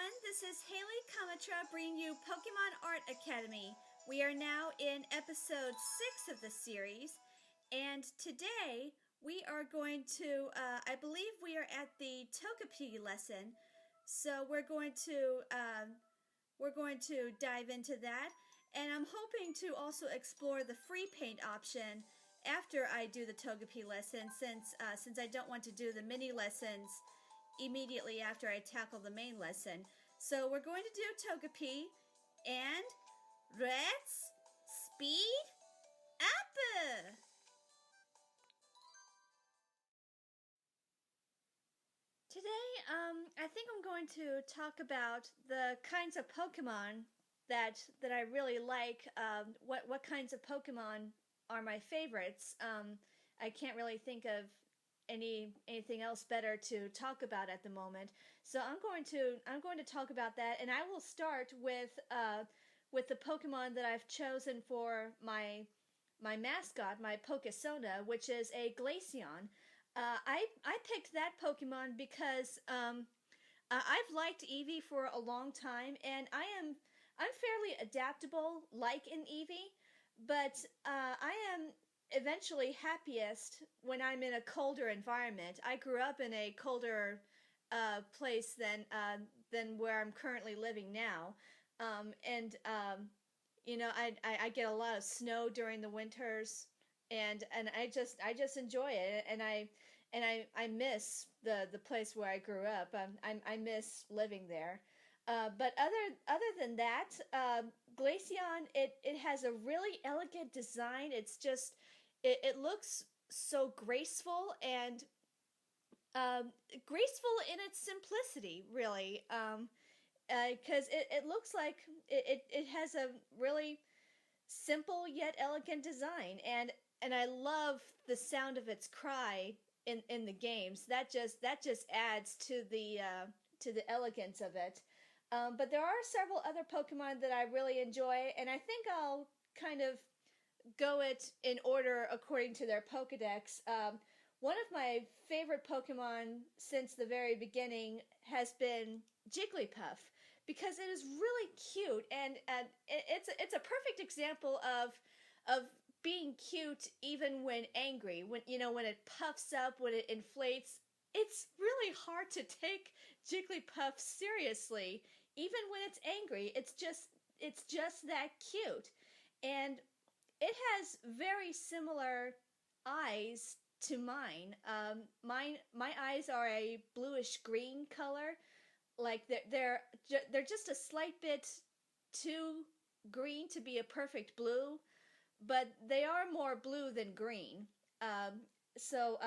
This is Hayley Kamatra bringing you Pokemon Art Academy. We are now in episode 6 of the series, and today we are going to, I believe we are at the Togepi lesson, so we're going to dive into that, and I'm hoping to also explore the free paint option after I do the Togepi lesson, since I don't want to do the mini lessons immediately after I tackle the main lesson. So we're going to do Togepi, and let's speed up! Today, I think I'm going to talk about the kinds of Pokemon that I really like. What kinds of Pokemon are my favorites? I can't really think of anything else better to talk about at the moment. So I'm going to talk about that, and I will start with the Pokemon that I've chosen for my mascot, my Pokesona, which is a Glaceon. I picked that Pokemon because I've liked Eevee for a long time, and I'm fairly adaptable, like an Eevee, but I am eventually happiest when I'm in a colder environment. I grew up in a colder place than where I'm currently living now, and I get a lot of snow during the winters, and I just enjoy it, and I miss the place where I grew up. I miss living there. But other than that, Glaceon, it has a really elegant design. It looks so graceful and graceful in its simplicity, really. Because it looks like it has a really simple yet elegant design, and I love the sound of its cry in the games. That just adds to the elegance of it. But there are several other Pokemon that I really enjoy, and I think I'll kind of go it in order according to their Pokedex. One of my favorite Pokemon since the very beginning has been Jigglypuff, because it is really cute, and it's a perfect example of being cute even when angry. When it puffs up, when it inflates, it's really hard to take Jigglypuff seriously, even when it's angry. It's just that cute, and it has very similar eyes to mine. My eyes are a bluish green color. Like they're just a slight bit too green to be a perfect blue, but they are more blue than green. So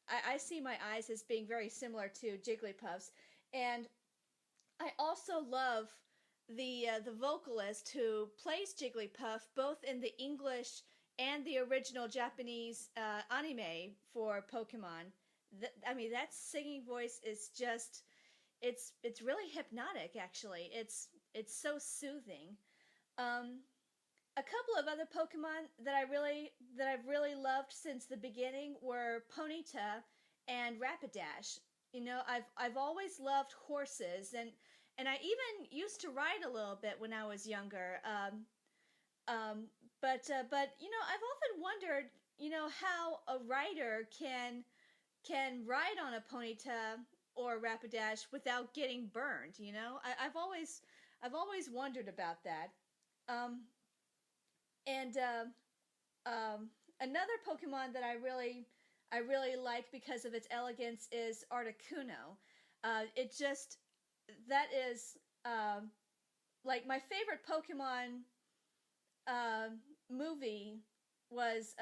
I see my eyes as being very similar to Jigglypuff's, and I also love the vocalist who plays Jigglypuff both in the English and the original Japanese anime for Pokemon. That singing voice is just it's really hypnotic. Actually, it's so soothing. A couple of other Pokemon that I've really loved since the beginning were Ponyta and Rapidash. I've always loved horses, and I even used to ride a little bit when I was younger. But I've often wondered, how a rider can ride on a Ponyta or Rapidash without getting burned. I've always wondered about that. And Another Pokemon that I really like because of its elegance is Articuno. That is like my favorite Pokemon movie was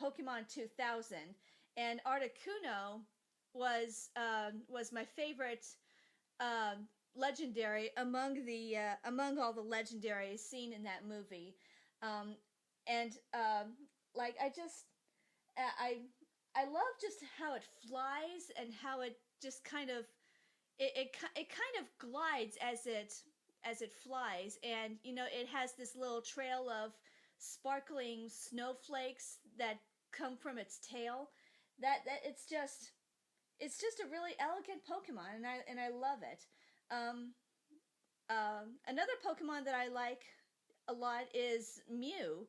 Pokemon 2000, and Articuno was my favorite legendary among all the legendaries seen in that movie. And like I love just how it flies, and how it just kind of it kind of glides as it flies, and it has this little trail of sparkling snowflakes that come from its tail. That it's just a really elegant Pokemon, and I love it. Another Pokemon that I like a lot is Mew.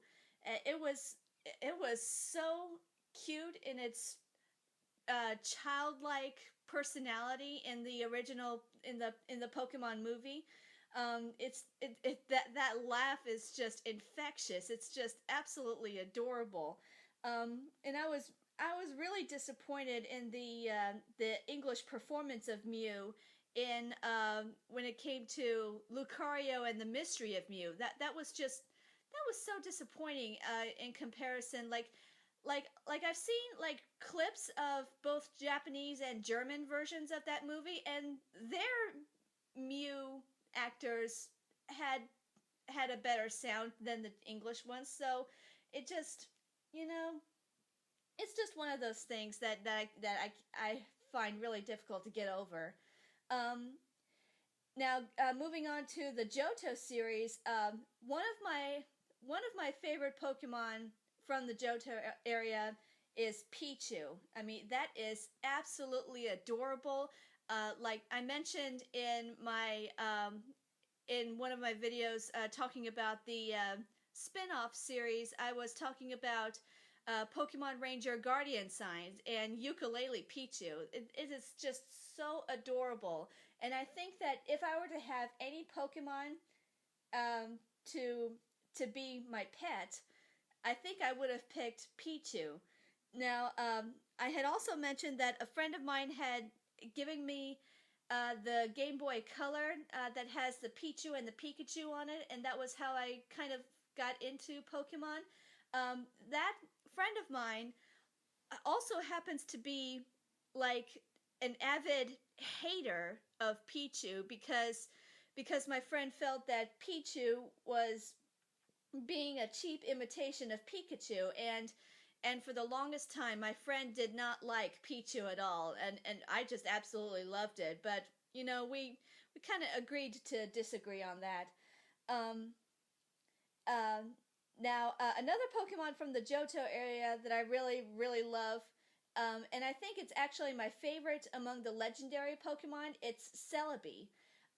It was so cute in its childlike personality in the original in the Pokemon movie. That laugh is just infectious. It's just absolutely adorable. And I was really disappointed in the English performance of Mew in when it came to Lucario and the Mystery of Mew. That was so disappointing in comparison. Like I've seen like clips of both Japanese and German versions of that movie, and their Mew actors had had a better sound than the English ones. So it just, you know, it's just one of those things that I find really difficult to get over. Um, Now, moving on to the Johto series, one of my favorite Pokemon from the Johto area is Pichu. I mean, that is absolutely adorable. Like I mentioned in one of my videos talking about the spin-off series, I was talking about Pokemon Ranger Guardian Signs and Ukulele Pichu. It is just so adorable. And I think that if I were to have any Pokemon um, to to be my pet, I think I would have picked Pichu. Now, I had also mentioned that a friend of mine had given me the Game Boy Color that has the Pichu and the Pikachu on it, and that was how I kind of got into Pokemon. That friend of mine also happens to be like an avid hater of Pichu because my friend felt that Pichu was being a cheap imitation of Pikachu, and for the longest time my friend did not like Pichu at all, and I just absolutely loved it. But we kind of agreed to disagree on that. um Now, another Pokemon from the Johto area that I really, really love, and I think it's actually my favorite among the legendary Pokemon. It's Celebi.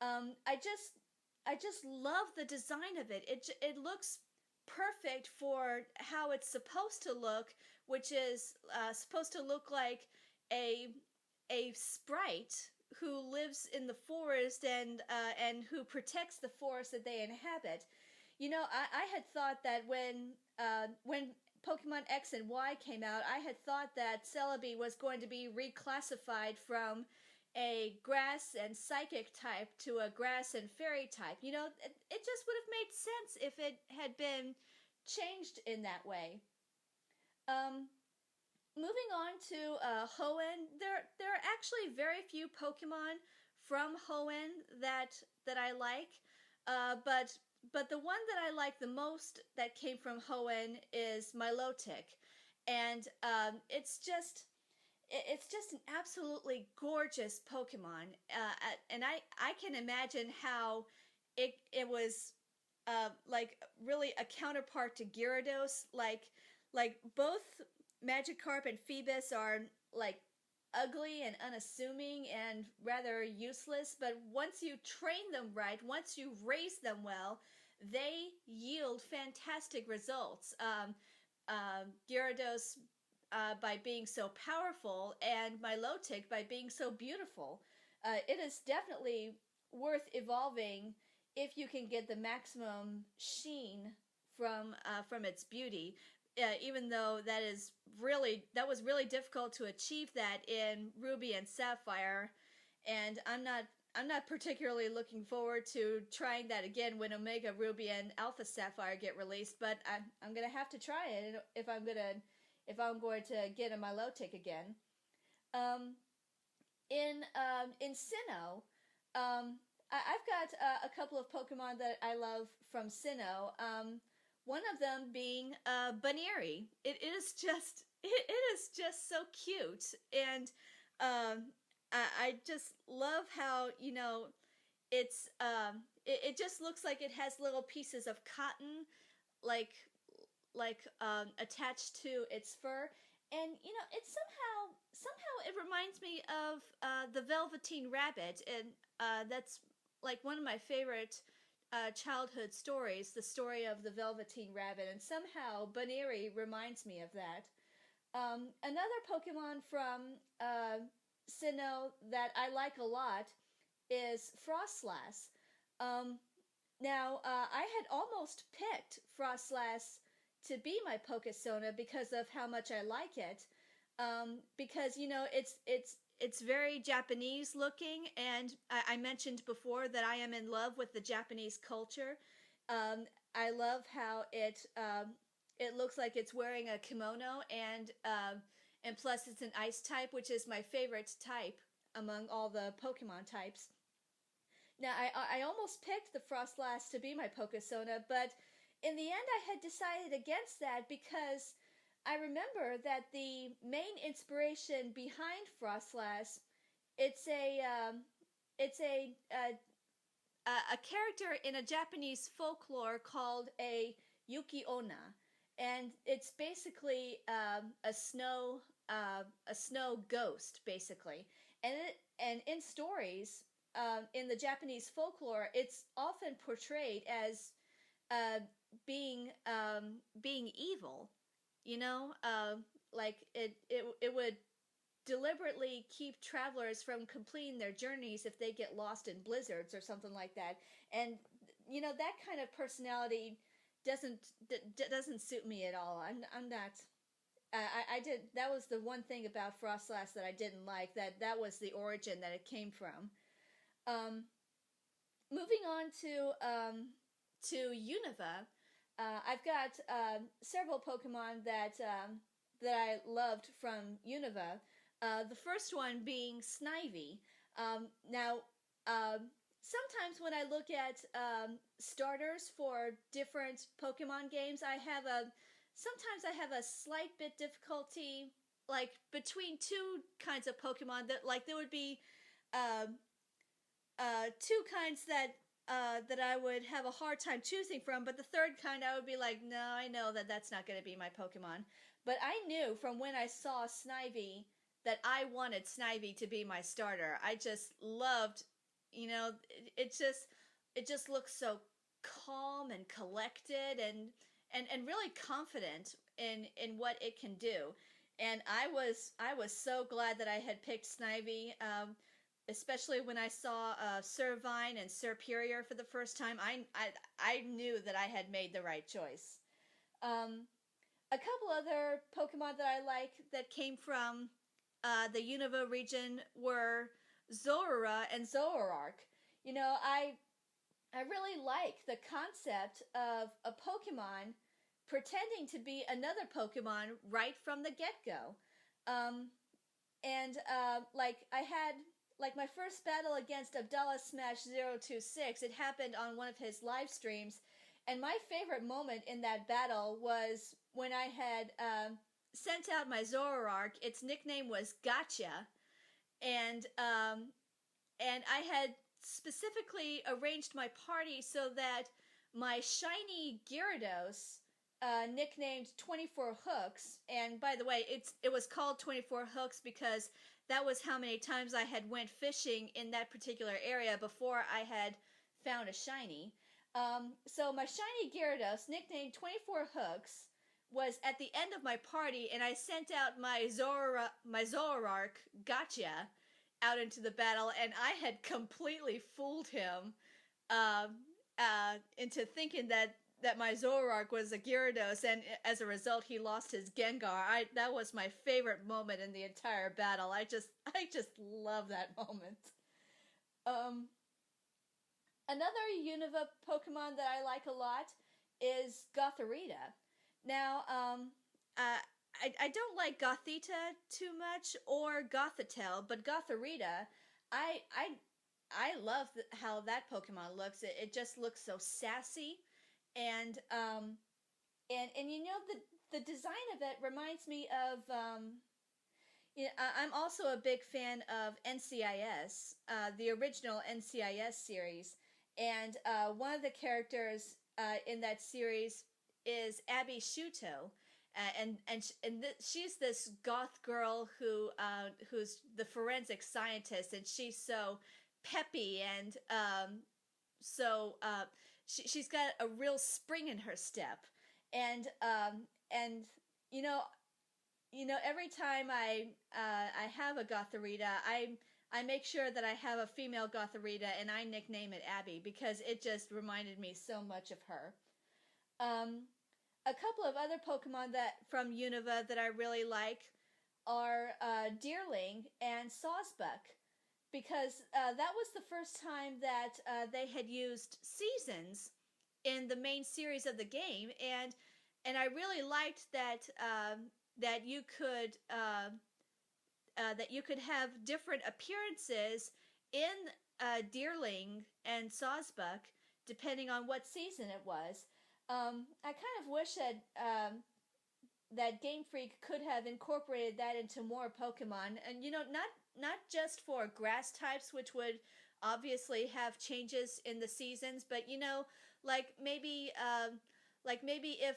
I just love the design of it. It looks perfect for how it's supposed to look, which is supposed to look like a a sprite who lives in the forest and who protects the forest that they inhabit. I had thought that when Pokemon X and Y came out, I had thought that Celebi was going to be reclassified from a grass and psychic type to a grass and fairy type. It just would have made sense if it had been changed in that way. Um, Moving on to Hoenn, there are actually very few Pokemon from Hoenn that I like, but the one that I like the most that came from Hoenn is Milotic, and it's just an absolutely gorgeous Pokemon, and I can imagine how it was like really a counterpart to Gyarados, like both Magikarp and Phoebus are like ugly and unassuming and rather useless, but once you train them right, once you raise them well, they yield fantastic results. Gyarados by being so powerful, and Milotic by being so beautiful. It is definitely worth evolving if you can get the maximum sheen from its beauty. Even though that was really difficult to achieve that in Ruby and Sapphire, and I'm not particularly looking forward to trying that again when Omega Ruby and Alpha Sapphire get released. But I'm gonna have to try it if I'm going to get a Milotic again. Um, in Sinnoh, I've got a couple of Pokemon that I love from Sinnoh. One of them being Baneri. It is just so cute, and I just love how it just looks like it has little pieces of cotton like attached to its fur, and it somehow it reminds me of the Velveteen Rabbit, and that's like one of my favorite childhood stories, the story of the Velveteen Rabbit, and somehow Baneri reminds me of that. Another Pokemon from Sinnoh that I like a lot is Frostlass. Um, I had almost picked Frostlass to be my Pokesona because of how much I like it. Because it's very Japanese looking, and I mentioned before that I am in love with the Japanese culture. I love how it looks like it's wearing a kimono, and plus it's an ice type, which is my favorite type among all the Pokemon types. Now, I almost picked the Frostlass to be my Pokesona, but in the end, I had decided against that because I remember that the main inspiration behind Frostlass it's a a character in a Japanese folklore called a Yuki Onna, and it's basically a snow ghost, basically, and in stories, in the Japanese folklore, it's often portrayed as uh, being evil. You know, like it would deliberately keep travelers from completing their journeys if they get lost in blizzards or something like that. And that kind of personality doesn't doesn't suit me at all. I'm not. I did. That was the one thing about Frostlass that I didn't like. That was the origin that it came from. Um, Moving on to Unova, I've got several Pokemon that I loved from Unova. The first one being Snivy. Now, sometimes when I look at starters for different Pokemon games, sometimes I have a slight bit difficulty, like between two kinds of Pokemon that like there would be uh, two kinds that I would have a hard time choosing from, but the third kind I would be like, no, I know that that's not going to be my Pokemon. But I knew from when I saw Snivy that I wanted Snivy to be my starter. I just loved, it just looks so calm and collected and really confident in what it can do. And I was so glad that I had picked Snivy. Especially when I saw Servine and Serperior for the first time, I knew that I had made the right choice. A couple other Pokemon that I like that came from the Unova region were Zorora and Zoroark. I really like the concept of a Pokemon pretending to be another Pokemon right from the get go. Um, like I had like my first battle against Abdallah Smash 026, it happened on one of his live streams, and my favorite moment in that battle was when I had sent out my Zoroark. Its nickname was Gotcha, and I had specifically arranged my party so that my shiny Gyarados, nicknamed 24 Hooks, and by the way, it was called 24 Hooks because that was how many times I had went fishing in that particular area before I had found a shiny. So my shiny Gyarados, nicknamed 24 Hooks, was at the end of my party, and I sent out my Zoroark Gotcha out into the battle, and I had completely fooled him into thinking that my Zoroark was a Gyarados, and as a result, he lost his Gengar. That was my favorite moment in the entire battle. I just love that moment. Um, Another Unova Pokemon that I like a lot is Gothorita. Now, I don't like Gothita too much or Gothitelle, but Gothorita, I I I love how that Pokemon looks. It just looks so sassy, and the design of it reminds me of I'm also a big fan of NCIS, the original NCIS series, and one of the characters in that series is Abby Shuto, she's this goth girl who's the forensic scientist, and she's so peppy, and she's got a real spring in her step. And you know, every time I have a Gotharita, I make sure that I have a female Gotharita, and I nickname it Abby because it just reminded me so much of her. Um, a couple of other Pokemon that from Unova that I really like are Deerling and Sawsbuck, because that was the first time that they had used seasons in the main series of the game, and I really liked that you could have different appearances in Deerling and Sawsbuck depending on what season it was. I kind of wish that Game Freak could have incorporated that into more Pokemon, and not just for grass types, which would obviously have changes in the seasons, but like maybe if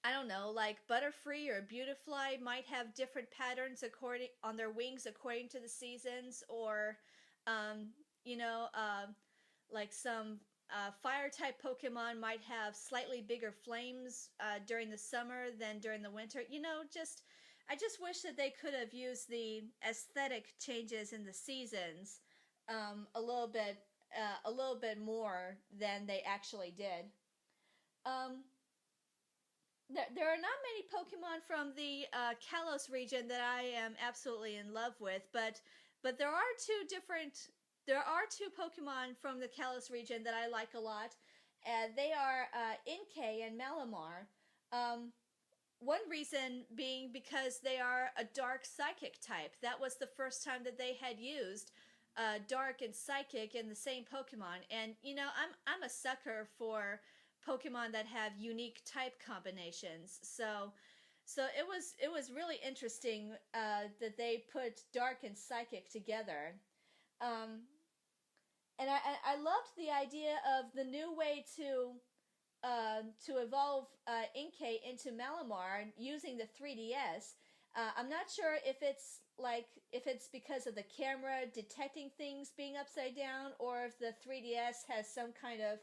I don't know, like Butterfree or Beautifly might have different patterns according on their wings according to the seasons, or um, you know, like some fire type Pokemon might have slightly bigger flames during the summer than during the winter. I just wish that they could have used the aesthetic changes in the seasons a little bit more than they actually did. Um, there are not many Pokemon from the Kalos region that I am absolutely in love with, but there are two Pokemon from the Kalos region that I like a lot. They are Inkay and Malamar. One reason being because they are a dark psychic type. That was the first time that they had used dark and psychic in the same Pokemon, and I'm a sucker for Pokemon that have unique type combinations. So it was really interesting that they put dark and psychic together. Um, and I loved the idea of the new way to evolve Inkay into Malamar using the 3DS. I'm not sure if it's because of the camera detecting things being upside down, or if the 3DS has some kind of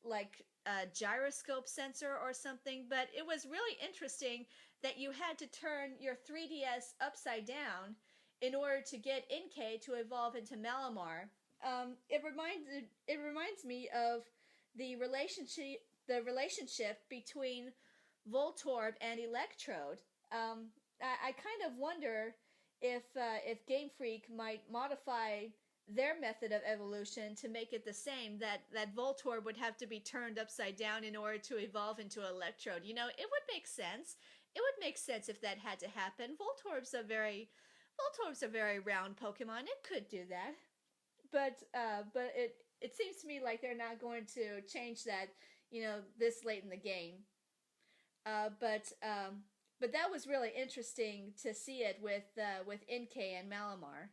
like gyroscope sensor or something. But it was really interesting that you had to turn your 3DS upside down in order to get Inkay to evolve into Malamar. It reminds me of the relationship between Voltorb and Electrode. I kind of wonder if Game Freak might modify their method of evolution to make it the same. That Voltorb would have to be turned upside down in order to evolve into Electrode. It would make sense. It would make sense if that had to happen. Voltorb's a very round Pokemon. It could do that, but it seems to me like they're not going to change that. This late in the game. But that was really interesting to see it with Inkay and Malamar.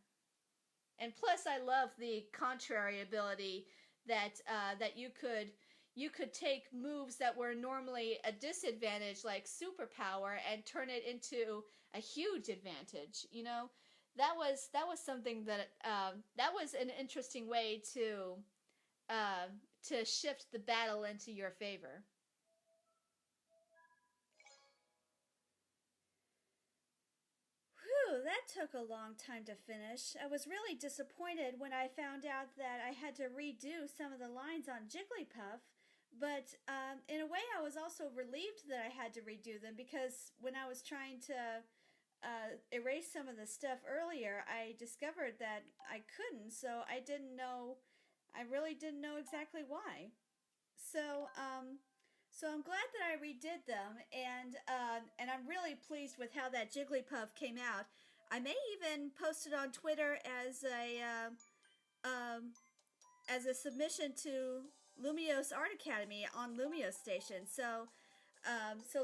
And plus, I love the contrary ability that you could take moves that were normally a disadvantage, like superpower, and turn it into a huge advantage. That was something that was an interesting way to shift the battle into your favor. Whew, that took a long time to finish. I was really disappointed when I found out that I had to redo some of the lines on Jigglypuff, but in a way I was also relieved that I had to redo them, because when I was trying to erase some of the stuff earlier, I discovered that I couldn't, so I really didn't know exactly why. So, so I'm glad that I redid them, and I'm really pleased with how that Jigglypuff came out. I may even post it on Twitter as a submission to Lumiose Art Academy on LumioStation. So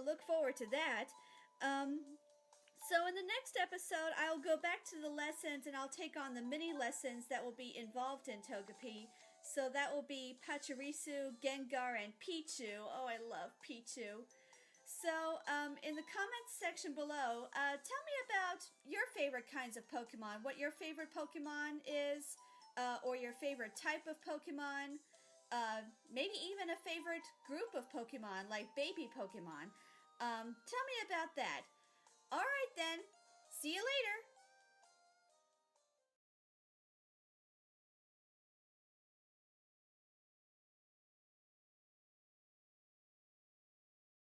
look forward to that. Um, so in the next episode, I'll go back to the lessons and I'll take on the mini lessons that will be involved in Togepi. So that will be Pachirisu, Gengar, and Pichu. Oh, I love Pichu. So in the comments section below, tell me about your favorite kinds of Pokemon, what your favorite Pokemon is, or your favorite type of Pokemon, maybe even a favorite group of Pokemon, like baby Pokemon. Tell me about that. All right then. See you later.